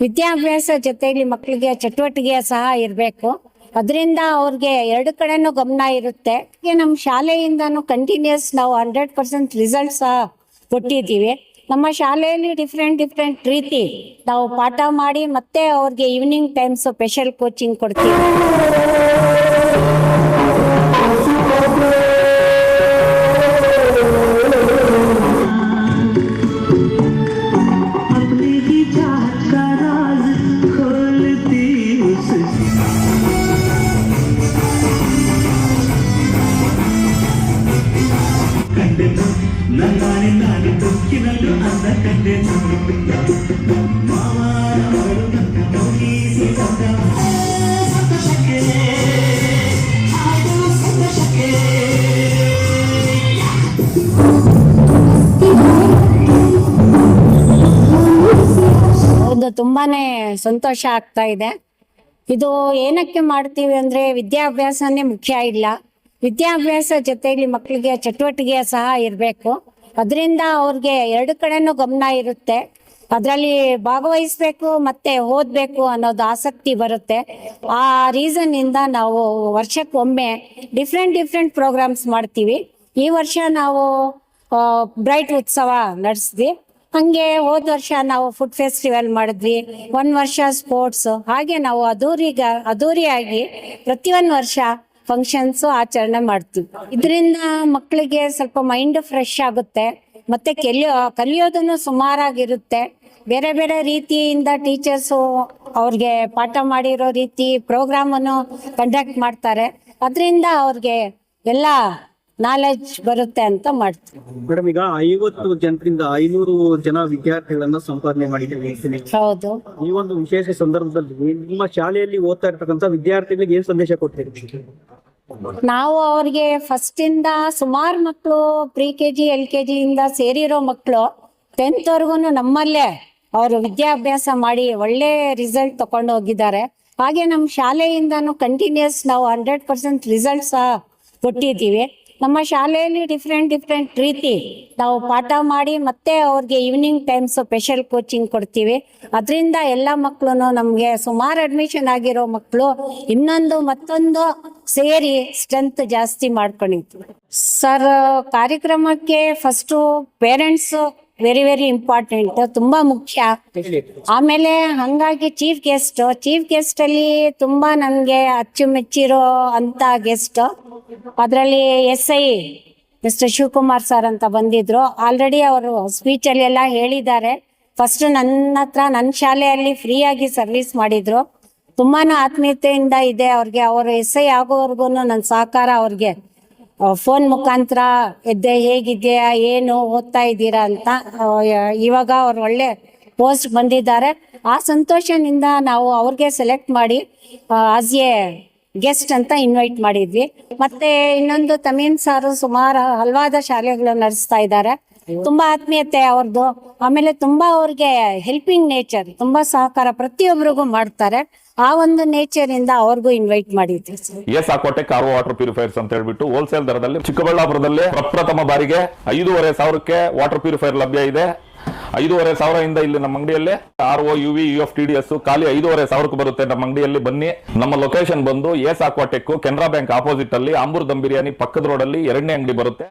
ವಿದ್ಯಾಭ್ಯಾಸ ಜೊತೆಯಲ್ಲಿ ಮಕ್ಕಳಿಗೆ ಚಟುವಟಿಕೆ ಸಹ ಇರಬೇಕು. ಅದರಿಂದ ಅವ್ರಿಗೆ ಎರಡು ಕಡೆನೂ ಗಮನ ಇರುತ್ತೆ. ನಮ್ಮ ಶಾಲೆಯಿಂದನೂ ಕಂಟಿನ್ಯೂಸ್ ನಾವು 100% ರಿಸಲ್ಟ್ ಸಹ ಕೊಟ್ಟಿದ್ದೀವಿ. ನಮ್ಮ ಶಾಲೆಯಲ್ಲಿ ಡಿಫ್ರೆಂಟ್ ರೀತಿ ನಾವು ಪಾಠ ಮಾಡಿ ಮತ್ತೆ ಅವ್ರಿಗೆ ಈವ್ನಿಂಗ್ ಟೈಮ್ಸ್ ಸ್ಪೆಷಲ್ ಕೋಚಿಂಗ್ ಕೊಡ್ತೀವಿ. ಹೌದು, ತುಂಬಾನೇ ಸಂತೋಷ ಆಗ್ತಾ ಇದೆ. ಇದು ಏನಕ್ಕೆ ಮಾಡ್ತೀವಿ ಅಂದ್ರೆ ವಿದ್ಯಾಭ್ಯಾಸನೇ ಮುಖ್ಯ ಇಲ್ಲ, ವಿದ್ಯಾಭ್ಯಾಸ ಜೊತೆಯಲ್ಲಿ ಮಕ್ಕಳಿಗೆ ಚಟುವಟಿಕೆ ಸಹ ಇರಬೇಕು. ಅದರಿಂದ ಅವ್ರಿಗೆ ಎರಡು ಕಡೆನೂ ಗಮನ ಇರುತ್ತೆ. ಅದರಲ್ಲಿ ಭಾಗವಹಿಸ್ಬೇಕು ಮತ್ತೆ ಓದಬೇಕು ಅನ್ನೋದು ಆಸಕ್ತಿ ಬರುತ್ತೆ. ಆ ರೀಸನ್ ಇಂದ ನಾವು ವರ್ಷಕ್ಕೊಮ್ಮೆ ಡಿಫ್ರೆಂಟ್ ಪ್ರೋಗ್ರಾಮ್ಸ್ ಮಾಡ್ತೀವಿ. ಈ ವರ್ಷ ನಾವು ಬ್ರೈಟ್ ಉತ್ಸವ ನಡೆಸಿದ್ವಿ. ಹಂಗೆ ಹೋದ ವರ್ಷ ನಾವು ಫುಡ್ ಫೆಸ್ಟಿವಲ್ ಮಾಡಿದ್ವಿ. ಒಂದು ವರ್ಷ ಸ್ಪೋರ್ಟ್ಸ್. ಹಾಗೆ ನಾವು ಅದ್ದೂರಿಯಾಗಿ ಪ್ರತಿಯೊಂದು ವರ್ಷ ಫಂಕ್ಷನ್ಸ್ ಆಚರಣೆ ಮಾಡ್ತೀವಿ. ಇದರಿಂದ ಮಕ್ಕಳಿಗೆ ಸ್ವಲ್ಪ ಮೈಂಡ್ ಫ್ರೆಶ್ ಆಗುತ್ತೆ, ಮತ್ತೆ ಕಲಿಯೋದನ್ನು ಸುಮಾರಾಗಿರುತ್ತೆ. ಬೇರೆ ರೀತಿಯಿಂದ ಟೀಚರ್ಸು ಅವ್ರಿಗೆ ಪಾಠ ಮಾಡಿರೋ ರೀತಿ ಪ್ರೋಗ್ರಾಮನ್ನು ಕಂಡಕ್ಟ್ ಮಾಡ್ತಾರೆ. ಅದರಿಂದ ಅವ್ರಿಗೆ ಎಲ್ಲ ನಾಲೆಜ್ ಬರುತ್ತೆ ಅಂತ ಮಾಡ್ತೀವಿ. ಮೇಡಮ್, ಈಗ 50 ಜನರಿಂದ 500 ಜನ ವಿದ್ಯಾರ್ಥಿಗಳನ್ನ ಸಂಪಾದನೆ ಮಾಡಿದ್ದೀವಿ. ಹೌದು. ಈ ಒಂದು ವಿಶೇಷ ಸಂದರ್ಭದಲ್ಲಿ ನಿಮ್ಮ ಶಾಲೆಯಲ್ಲಿ ಓದ್ತಾ ಇರ್ತಕ್ಕಂಥ ವಿದ್ಯಾರ್ಥಿಗಳಿಗೆ ಏನ್ ಸಂದೇಶ ಕೊಡ್ತೀರಿ? ನಾವು ಅವ್ರಿಗೆ ಫಸ್ಟ್ ಇಂದ ಸುಮಾರು ಮಕ್ಕಳು ಪ್ರಿ-KG LKG ಇಂದ ಸೇರಿರೋ ಮಕ್ಕಳು 10th ವರ್ಗು ನಮ್ಮಲ್ಲೇ ಅವರು ವಿದ್ಯಾಭ್ಯಾಸ ಮಾಡಿ ಒಳ್ಳೆ ರಿಸಲ್ಟ್ ತಕೊಂಡು ಹೋಗಿದ್ದಾರೆ. ಹಾಗೆ ನಮ್ಮ ಶಾಲೆಯಿಂದನೂ ಕಂಟಿನ್ಯೂಸ್ ನಾವು 100% ರಿಸಲ್ಟ್ ಸಹ ಕೊಟ್ಟಿದ್ದೀವಿ. ನಮ್ಮ ಶಾಲೆಯಲ್ಲಿ ಡಿಫ್ರೆಂಟ್ ರೀತಿ ನಾವು ಪಾಠ ಮಾಡಿ ಮತ್ತೆ ಅವ್ರಿಗೆ ಈವ್ನಿಂಗ್ ಟೈಮ್ಸ್ ಸ್ಪೆಷಲ್ ಕೋಚಿಂಗ್ ಕೊಡ್ತೀವಿ. ಅದರಿಂದ ಎಲ್ಲ ಮಕ್ಕಳು ನಮಗೆ ಸುಮಾರು ಅಡ್ಮಿಷನ್ ಆಗಿರೋ ಮಕ್ಕಳು ಮತ್ತೊಂದು ಸೇರಿ ಸ್ಟ್ರೆಂತ್ ಜಾಸ್ತಿ ಮಾಡ್ಕೊಂಡಿದ್ವಿ. ಸರ್, ಕಾರ್ಯಕ್ರಮಕ್ಕೆ ಫಸ್ಟು ಪೇರೆಂಟ್ಸ್ ವೆರಿ ಇಂಪಾರ್ಟೆಂಟ್, ತುಂಬಾ ಮುಖ್ಯ. ಆಮೇಲೆ ಹಂಗಾಗಿ ಚೀಫ್ ಗೆಸ್ಟ್ ಅಲ್ಲಿ ತುಂಬಾ ನನ್ಗೆ ಅಚ್ಚುಮೆಚ್ಚಿರೋ ಅಂತ ಗೆಸ್ಟ್, ಅದರಲ್ಲಿ SI ಮಿಸ್ಟರ್ ಶಿವಕುಮಾರ್ ಸರ್ ಅಂತ ಬಂದಿದ್ರು. ಆಲ್ರೆಡಿ ಅವರು ಸ್ಪೀಚ್ ಅಲ್ಲಿ ಎಲ್ಲ ಹೇಳಿದ್ದಾರೆ. ಫಸ್ಟ್ ನನ್ನ ಶಾಲೆಯಲ್ಲಿ ಫ್ರೀ ಆಗಿ ಸರ್ವಿಸ್ ಮಾಡಿದ್ರು. ತುಂಬಾನು ಆತ್ಮೀಯತೆಯಿಂದ ಇದೆ ಅವ್ರಿಗೆ. ಅವರು SI ಆಗೋವರೆಗೂ ನನ್ನ ಸಹಕಾರ ಅವ್ರಿಗೆ ಫೋನ್ ಮುಖಾಂತರ ಹೇಗಿದೆಯಾ, ಏನು ಓದ್ತಾ ಇದ್ದೀರಾ ಅಂತ. ಇವಾಗ ಅವ್ರು ಒಳ್ಳೆ ಪೋಸ್ಟ್ ಬಂದಿದ್ದಾರೆ. ಆ ಸಂತೋಷದಿಂದ ನಾವು ಅವ್ರಿಗೆ ಸೆಲೆಕ್ಟ್ ಮಾಡಿ ಆಸ್ ಎ ಗೆಸ್ಟ್ ಅಂತ ಇನ್ವೈಟ್ ಮಾಡಿದ್ವಿ. ಮತ್ತೆ ಇನ್ನೊಂದು ತಮೀನ್ ಸಾರು ಸುಮಾರು ಹಲವಾದ ಶಾಲೆಗಳು ನಡೆಸ್ತಾ ಇದ್ದಾರೆ. ತುಂಬಾ ಆತ್ಮೀಯತೆ ಅವ್ರದ್ದು. ಆಮೇಲೆ ತುಂಬಾ ಅವ್ರಿಗೆ ಹೆಲ್ಪಿಂಗ್ ನೇಚರ್, ತುಂಬಾ ಸಹಕಾರ ಪ್ರತಿಯೊಬ್ಬರಿಗೂ ಮಾಡ್ತಾರೆ. ಆ ಒಂದು ನೇಚರ್ ಇಂದ ಅವ್ರಿಗೂ ಇನ್ವೈಟ್ ಮಾಡಿದ್ವಿ. ಎಸ್ಆಕ್ವಾಟೆಕ್ RO ವಾಟರ್ ಪ್ಯೂರಿಫೈರ್ಸ್ ಅಂತ ಹೇಳ್ಬಿಟ್ಟು ಹೋಲ್ಸೇಲ್ ದರದಲ್ಲಿ ಚಿಕ್ಕಬಳ್ಳಾಪುರದಲ್ಲಿ ಪ್ರಪ್ರಥಮ ಬಾರಿಗೆ 5,500ಕ್ಕೆ ವಾಟರ್ ಪ್ಯೂರಿಫೈರ್ ಲಭ್ಯ ಇದೆ. 5,500 ಇಂದ ಇಲ್ಲಿ ನಮ್ಮ ಅಂಗಡಿಯಲ್ಲಿ RO UV UF TDS ಖಾಲಿ 5,500ಕ್ಕೆ ಬರುತ್ತೆ. ನಮ್ಮ ಅಂಗಡಿಯಲ್ಲಿ ಬನ್ನಿ. ನಮ್ಮ ಲೊಕೇಶನ್ ಬಂದು ಎಸ್ಆಕ್ವಾಟೆಕ್ ಕೆನರಾ ಬ್ಯಾಂಕ್ ಆಪೋಸಿಟ್ ಅಲ್ಲಿ ಆಂಬೂರ್ ದಮ್ ಬಿರಿಯಾನಿ ಪಕ್ಕದ ರೋಡ್ ಅಲ್ಲಿ 2ನೇ ಅಂಗಡಿ ಬರುತ್ತೆ.